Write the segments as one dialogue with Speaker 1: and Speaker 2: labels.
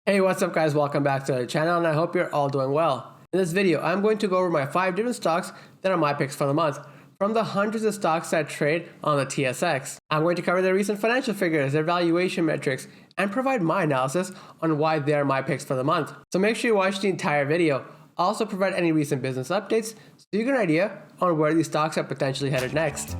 Speaker 1: Hey, what's up guys? Welcome back to the channel and I hope you're all doing well. In this video, I'm going to go over my 5 different stocks that are my picks for the month from the hundreds of stocks that trade on the TSX. I'm going to cover their recent financial figures, their valuation metrics, and provide my analysis on why they are my picks for the month. So make sure you watch the entire video. I'll also provide any recent business updates so you get an idea on where these stocks are potentially headed next.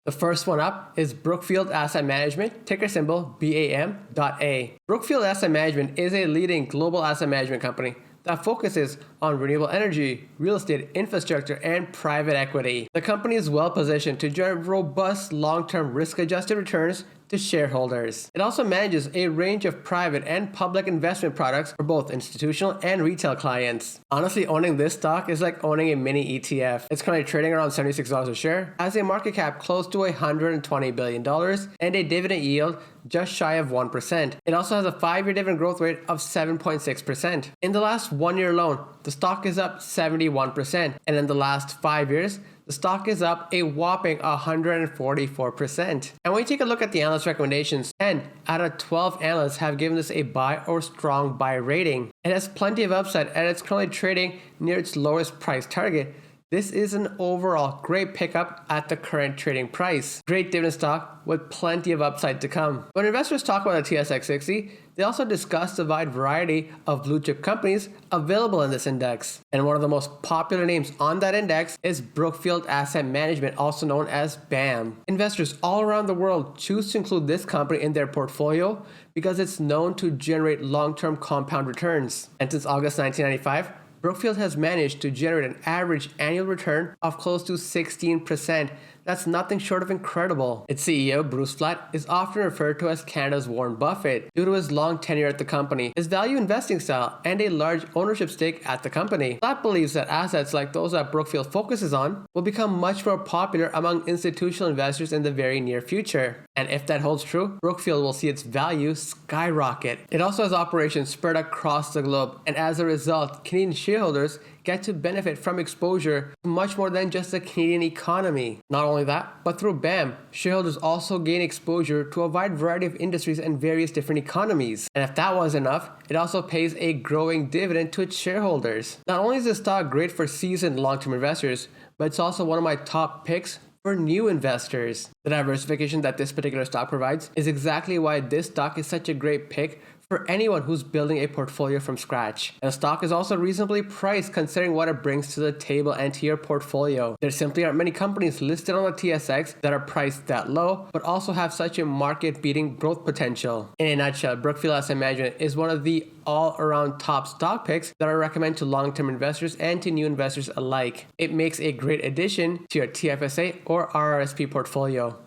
Speaker 1: The first one up is Brookfield Asset Management, ticker symbol BAM.A. Brookfield Asset Management is a leading global asset management company that focuses on renewable energy, real estate, infrastructure, and private equity. The company is well positioned to generate robust long-term risk-adjusted returns to shareholders. It also manages a range of private and public investment products for both institutional and retail clients. Honestly, owning this stock is like owning a mini ETF. It's currently trading around $76 a share, has a market cap close to $120 billion, and a dividend yield just shy of 1%. It also has a 5-year dividend growth rate of 7.6%. In the last 1 year alone, the stock is up 71%, and in the last 5 years, the stock is up a whopping 144%. And when you take a look at the analyst recommendations, 10 out of 12 analysts have given this a buy or strong buy rating. It has plenty of upside and it's currently trading near its lowest price target. This is an overall great pickup at the current trading price. Great dividend stock with plenty of upside to come. When investors talk about the TSX 60, they also discuss the wide variety of blue chip companies available in this index. And one of the most popular names on that index is Brookfield Asset Management, also known as BAM. Investors all around the world choose to include this company in their portfolio because it's known to generate long-term compound returns. And since August 1995, Brookfield has managed to generate an average annual return of close to 16%. That's nothing short of incredible. Its CEO, Bruce Flatt, is often referred to as Canada's Warren Buffett due to his long tenure at the company, his value investing style, and a large ownership stake at the company. Flatt believes that assets like those that Brookfield focuses on will become much more popular among institutional investors in the very near future. And if that holds true, Brookfield will see its value skyrocket. It also has operations spread across the globe, and as a result, Canadian shareholders get to benefit from exposure to much more than just the Canadian economy. Not only that, but through BAM, shareholders also gain exposure to a wide variety of industries and various different economies. And if that wasn't enough, it also pays a growing dividend to its shareholders. Not only is this stock great for seasoned long-term investors, but it's also one of my top picks for new investors. The diversification that this particular stock provides is exactly why this stock is such a great pick for anyone who's building a portfolio from scratch. And the stock is also reasonably priced considering what it brings to the table and to your portfolio. There simply aren't many companies listed on the TSX that are priced that low, but also have such a market-beating growth potential. In a nutshell, Brookfield Asset Management is one of the all-around top stock picks that I recommend to long-term investors and to new investors alike. It makes a great addition to your TFSA or RRSP portfolio.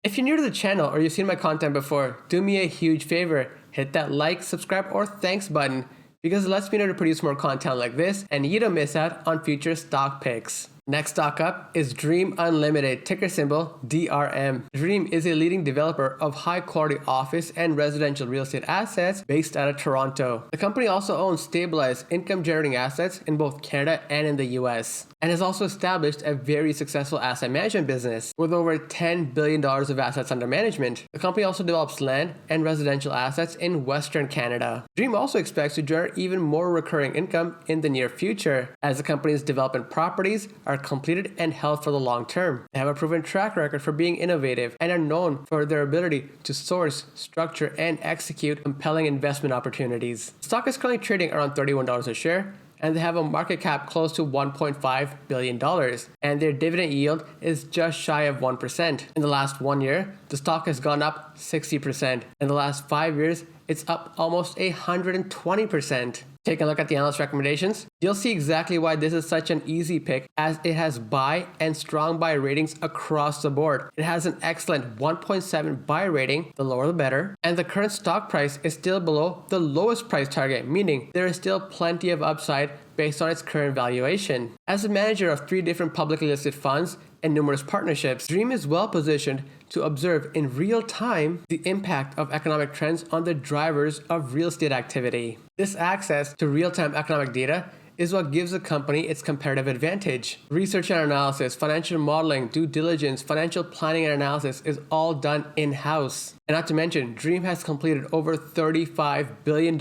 Speaker 1: If you're new to the channel or you've seen my content before, do me a huge favor. Hit that like, subscribe, or thanks button because it lets me know to produce more content like this and you don't miss out on future stock picks. Next stock up is Dream Unlimited, ticker symbol DRM. Dream is a leading developer of high-quality office and residential real estate assets based out of Toronto. The company also owns stabilized income-generating assets in both Canada and in the US, and has also established a very successful asset management business with over $10 billion of assets under management. The company also develops land and residential assets in Western Canada. Dream also expects to generate even more recurring income in the near future as the company's development properties are completed and held for the long term. They have a proven track record for being innovative and are known for their ability to source, structure, and execute compelling investment opportunities. The stock is currently trading around $31 a share, and they have a market cap close to $1.5 billion, and their dividend yield is just shy of 1%. In the last 1 year, the stock has gone up 60%. In the last 5 years, it's up almost 120%. Take a look at the analyst recommendations. You'll see exactly why this is such an easy pick as it has buy and strong buy ratings across the board. It has an excellent 1.7 buy rating, the lower the better, and the current stock price is still below the lowest price target, meaning there is still plenty of upside based on its current valuation. As a manager of 3 different publicly listed funds and numerous partnerships, Dream is well positioned to observe in real time the impact of economic trends on the drivers of real estate activity. This access to real-time economic data is what gives the company its competitive advantage. Research and analysis, financial modeling, due diligence, financial planning and analysis is all done in-house. And not to mention, Dream has completed over $35 billion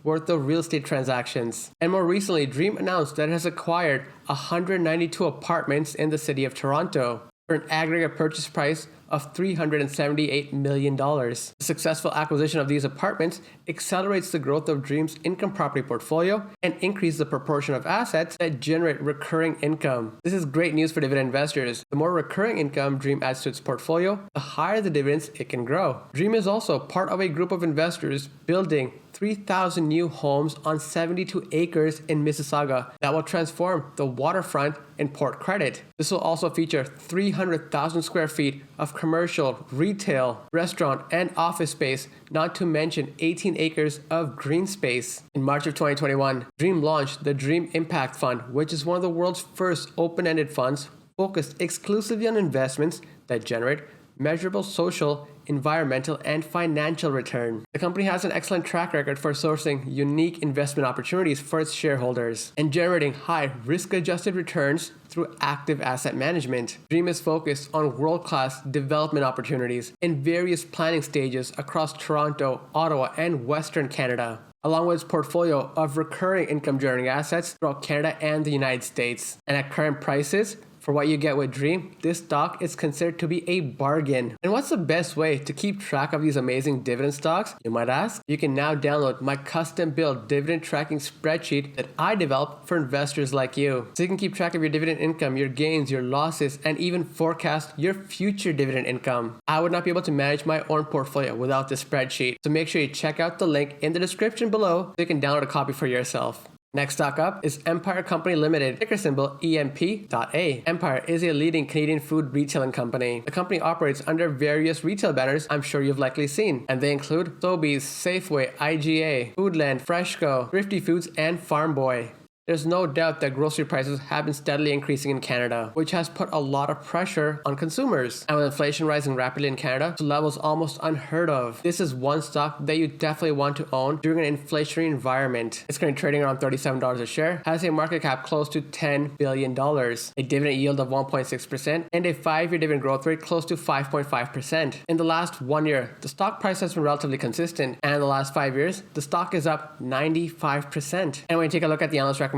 Speaker 1: worth of real estate transactions. And more recently, Dream announced that it has acquired 192 apartments in the city of Toronto for an aggregate purchase price of $378 million. The successful acquisition of these apartments accelerates the growth of Dream's income property portfolio and increases the proportion of assets that generate recurring income. This is great news for dividend investors. The more recurring income Dream adds to its portfolio, the higher the dividends it can grow. Dream is also part of a group of investors building 3,000 new homes on 72 acres in Mississauga that will transform the waterfront in Port Credit. This will also feature 300,000 square feet of commercial, retail, restaurant, and office space, not to mention 18 acres of green space. In March of 2021, Dream launched the Dream Impact Fund, which is one of the world's first open-ended funds focused exclusively on investments that generate measurable social, environmental, and financial return. The company has an excellent track record for sourcing unique investment opportunities for its shareholders and generating high risk-adjusted returns through active asset management. Dream is focused on world-class development opportunities in various planning stages across Toronto, Ottawa, and Western Canada, along with its portfolio of recurring income-generating assets throughout Canada and the United States. And at current prices, for what you get with Dream, this stock is considered to be a bargain. And what's the best way to keep track of these amazing dividend stocks, you might ask? You can now download my custom-built dividend tracking spreadsheet that I developed for investors like you. So you can keep track of your dividend income, your gains, your losses, and even forecast your future dividend income. I would not be able to manage my own portfolio without this spreadsheet. So make sure you check out the link in the description below so you can download a copy for yourself. Next stock up is Empire Company Limited, ticker symbol EMP.A. Empire is a leading Canadian food retailing company. The company operates under various retail banners I'm sure you've likely seen, and they include Sobeys, Safeway, IGA, Foodland, Freshco, Thrifty Foods, and Farm Boy. There's no doubt that grocery prices have been steadily increasing in Canada, which has put a lot of pressure on consumers. And with inflation rising rapidly in Canada to levels almost unheard of, this is one stock that you definitely want to own during an inflationary environment. It's currently trading around $37 a share, has a market cap close to $10 billion, a dividend yield of 1.6%, and a 5-year dividend growth rate close to 5.5%. In the last 1 year, the stock price has been relatively consistent, and in the last 5 years, the stock is up 95%. And when you take a look at the analyst recommendations,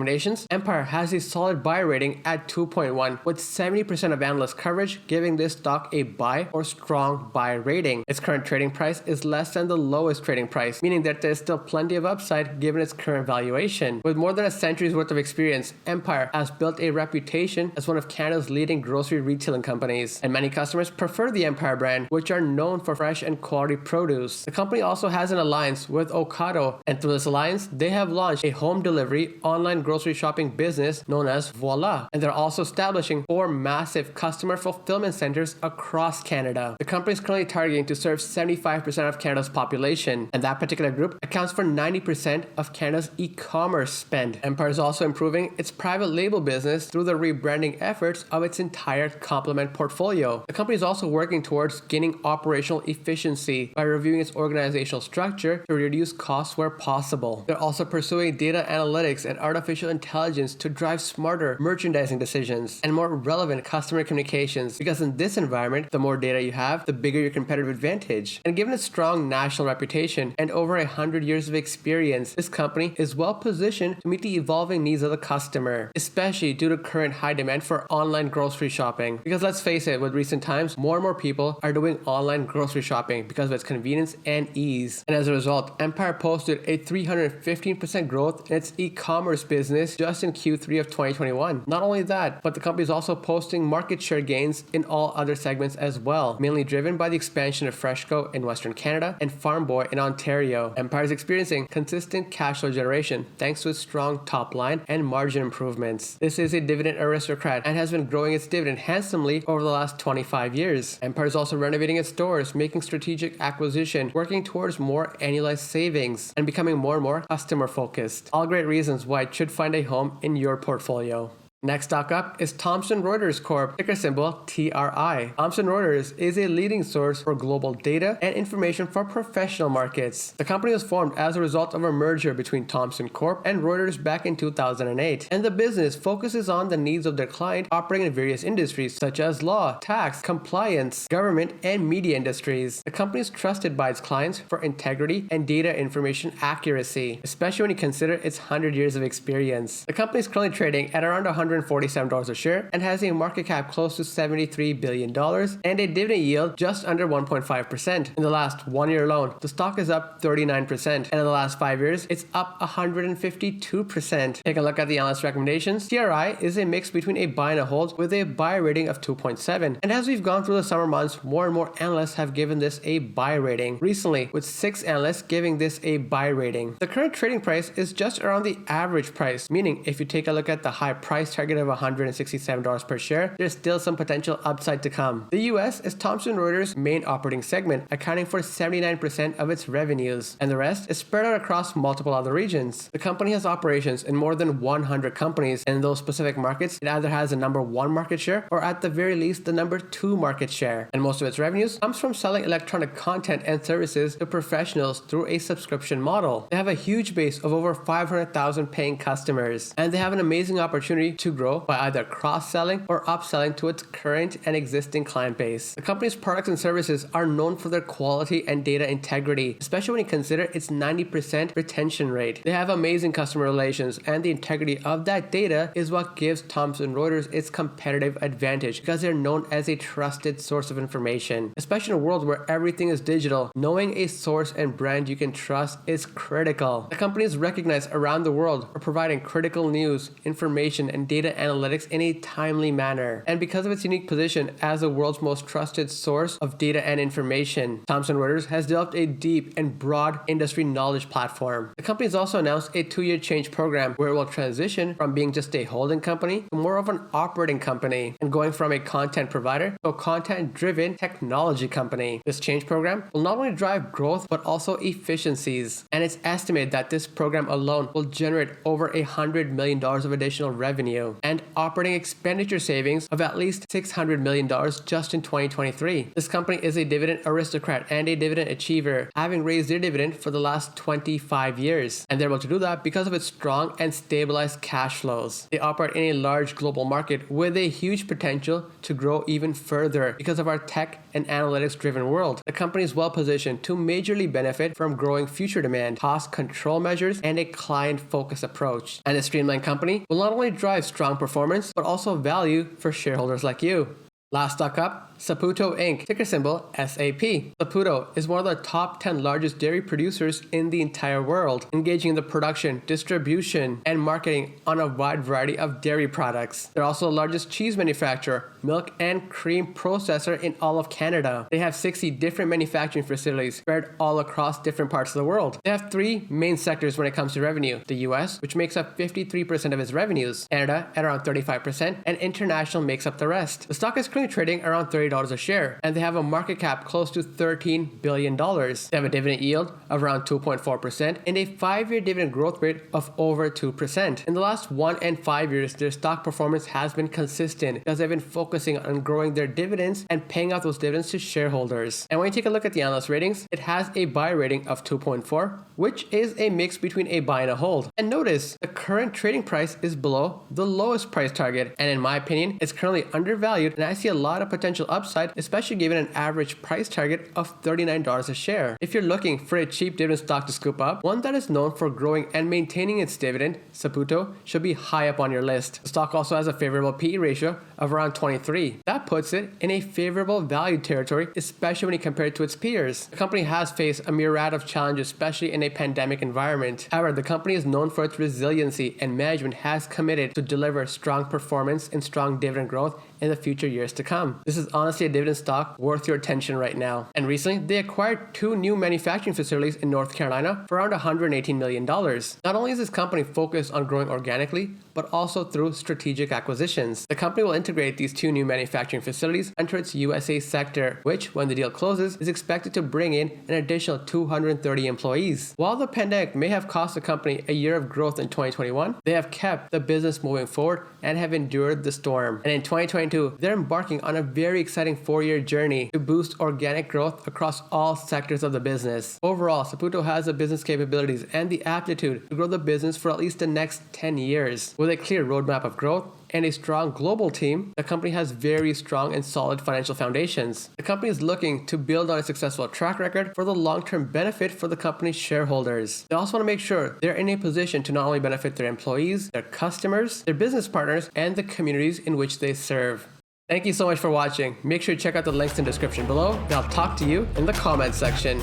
Speaker 1: Empire has a solid buy rating at 2.1, with 70% of analyst coverage giving this stock a buy or strong buy rating. Its current trading price is less than the lowest trading price, meaning that there's still plenty of upside given its current valuation. With more than a century's worth of experience, Empire has built a reputation as one of Canada's leading grocery retailing companies, and many customers prefer the Empire brand, which are known for fresh and quality produce. The company also has an alliance with Ocado, and through this alliance, they have launched a home delivery online grocery shopping business known as Voila, and they're also establishing 4 massive customer fulfillment centers across Canada. The company is currently targeting to serve 75% of Canada's population, and that particular group accounts for 90% of Canada's e-commerce spend. Empire is also improving its private label business through the rebranding efforts of its entire complement portfolio. The company is also working towards gaining operational efficiency by reviewing its organizational structure to reduce costs where possible. They're also pursuing data analytics and artificial intelligence to drive smarter merchandising decisions and more relevant customer communications, because in this environment, the more data you have, the bigger your competitive advantage. And given its strong national reputation and over 100 years of experience, this company is well positioned to meet the evolving needs of the customer, especially due to current high demand for online grocery shopping. Because let's face it, with recent times, more and more people are doing online grocery shopping because of its convenience and ease. And as a result, Empire posted a 315% growth in its e-commerce business just in Q3 of 2021. Not only that, but the company is also posting market share gains in all other segments as well, mainly driven by the expansion of Freshco in Western Canada and Farm Boy in Ontario. Empire is experiencing consistent cash flow generation thanks to its strong top line and margin improvements. This is a dividend aristocrat and has been growing its dividend handsomely over the last 25 years. Empire is also renovating its stores, making strategic acquisition, working towards more annualized savings, and becoming more and more customer focused. All great reasons why it should find a home in your portfolio. Next stock up is Thomson Reuters Corp, ticker symbol TRI. Thomson Reuters is a leading source for global data and information for professional markets. The company was formed as a result of a merger between Thomson Corp and Reuters back in 2008, and the business focuses on the needs of their client operating in various industries such as law, tax, compliance, government, and media industries. The company is trusted by its clients for integrity and data information accuracy, especially when you consider its 100 years of experience. The company is currently trading at around $147 a share and has a market cap close to $73 billion and a dividend yield just under 1.5%. In the last 1 year alone, the stock is up 39%, and in the last 5 years, it's up 152%. Take a look at the analyst recommendations. TRI is a mix between a buy and a hold with a buy rating of 2.7. And as we've gone through the summer months, more and more analysts have given this a buy rating. Recently, with 6 analysts giving this a buy rating. The current trading price is just around the average price, meaning if you take a look at the high price target of $167 per share, there's still some potential upside to come. The US is Thomson Reuters' main operating segment, accounting for 79% of its revenues, and the rest is spread out across multiple other regions. The company has operations in more than 100 companies, and in those specific markets, it either has the number 1 market share or at the very least the number 2 market share. And most of its revenues comes from selling electronic content and services to professionals through a subscription model. They have a huge base of over 500,000 paying customers, and they have an amazing opportunity to grow by either cross-selling or upselling to its current and existing client base. The company's products and services are known for their quality and data integrity, especially when you consider its 90% retention rate. They have amazing customer relations, and the integrity of that data is what gives Thomson Reuters its competitive advantage because they're known as a trusted source of information. Especially in a world where everything is digital, knowing a source and brand you can trust is critical. The company is recognized around the world for providing critical news, information, and data analytics in a timely manner. And because of its unique position as the world's most trusted source of data and information, Thomson Reuters has developed a deep and broad industry knowledge platform. The company has also announced a 2-year change program where it will transition from being just a holding company to more of an operating company and going from a content provider to a content-driven technology company. This change program will not only drive growth but also efficiencies, and it's estimated that this program alone will generate over $100 million of additional revenue and operating expenditure savings of at least $600 million just in 2023. This company is a dividend aristocrat and a dividend achiever, having raised their dividend for the last 25 years, and they're able to do that because of its strong and stabilized cash flows. They operate in a large global market with a huge potential to grow even further because of our tech and analytics driven world. The company is well positioned to majorly benefit from growing future demand, cost control measures, and a client focused approach. And a streamlined company will not only drive strong performance but also value for shareholders like you. Last stock up, Saputo Inc., ticker symbol SAP. Saputo is one of the top 10 largest dairy producers in the entire world, engaging in the production, distribution, and marketing on a wide variety of dairy products. They're also the largest cheese manufacturer, milk and cream processor in all of Canada. They have 60 different manufacturing facilities spread all across different parts of the world. They have 3 main sectors when it comes to revenue: the US, which makes up 53% of its revenues, Canada at around 35%, and international makes up the rest. The stock is currently trading around $30 a share, and they have a market cap close to $13 billion. They have a dividend yield of around 2.4% and a 5-year dividend growth rate of over 2%. In the last 1 and 5 years, their stock performance has been consistent because they've been focusing on growing their dividends and paying out those dividends to shareholders. And when you take a look at the analyst ratings, it has a buy rating of 2.4, which is a mix between a buy and a hold. And notice, the current trading price is below the lowest price target, and in my opinion, it's currently undervalued, and I see a lot of potential upside, especially given an average price target of $39 a share. If you're looking for a cheap dividend stock to scoop up, one that is known for growing and maintaining its dividend, Saputo should be high up on your list. The stock also has a favorable PE ratio of around 23. That puts it in a favorable value territory, especially when you compare it to its peers. The company has faced a myriad of challenges, especially in a pandemic environment. However, the company is known for its resiliency, and management has committed to deliver strong performance and strong dividend growth in the future years to come. This is honestly a dividend stock worth your attention right now. And recently, they acquired 2 new manufacturing facilities in North Carolina for around $118 million. Not only is this company focused on growing organically, but also through strategic acquisitions. The company will integrate these 2 new manufacturing facilities into its USA sector, which, when the deal closes, is expected to bring in an additional 230 employees. While the pandemic may have cost the company a year of growth in 2021, they have kept the business moving forward and have endured the storm. And in 2022, they're embarking on a very exciting 4-year journey to boost organic growth across all sectors of the business. Overall, Saputo has the business capabilities and the aptitude to grow the business for at least the next 10 years. With a clear roadmap of growth and a strong global team, the company has very strong and solid financial foundations. The company is looking to build on a successful track record for the long-term benefit for the company's shareholders. They also want to make sure they're in a position to not only benefit their employees, their customers, their business partners, and the communities in which they serve. Thank you so much for watching. Make sure to check out the links in the description below, and I'll talk to you in the comments section.